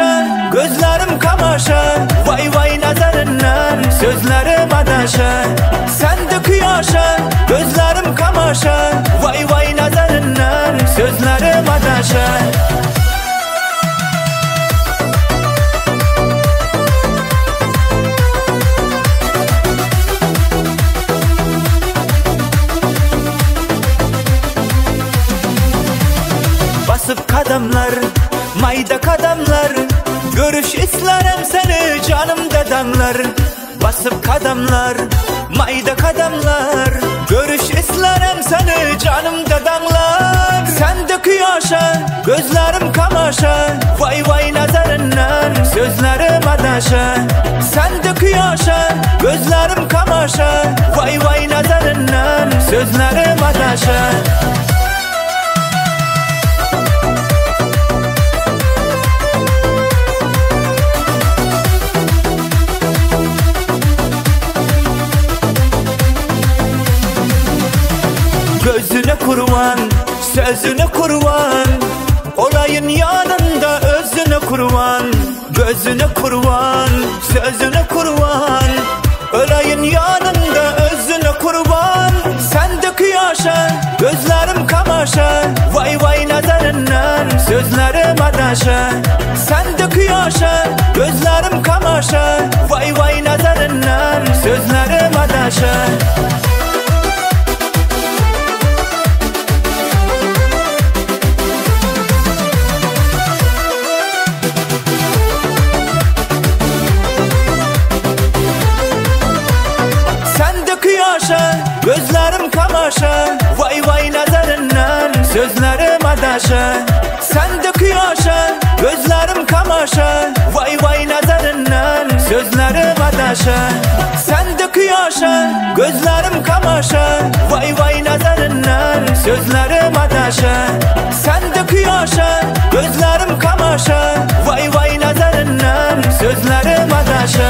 kıyaşa, gözlerim kamaşa. Vay vay nazarından sözlerim adaşa. Sen de kıyaşa, gözlerim kamaşa. Vay vay nazarından sözlerim adaşa. Basıp kadamlar, mayda kadamlar. Görüş isterim seni canımda damlar. Basıp kadamlar, mayda kadamlar. Görüş isterim seni canımda damlar. Sen de kıyaşa, gözlerim kamaşa. Vay vay nazarından sözlerim adaşa. Sen de kıyaşa, gözlerim kamaşa. Vay vay nazarından sözlerim adaşa. Gözüne kurban, sözüne kurban. Olayın yanında özüne kurban. Gözüne kurban, sözüne kurban. Olayın yanında özüne kurban. Sen de kıyaşa, gözlerim kamaşa. Vay vay nazarından sözlerim adaşa. Sen de kıyaşa, gözlerim kamaşa. Vay vay nazarından sözlerim adaşa. Gözlerim kamaşa, vay vay nazarından sözlerim adaşa. Sen de kıyaşa, gözlerim kamaşa. Vay vay nazarından sözlerim adaşa. Sen de kıyaşa, gözlerim kamaşa. Vay vay nazarından sözlerim adaşa. Sen de kıyaşa, gözlerim kamaşa. Vay vay nazarından sözlerim adaşa.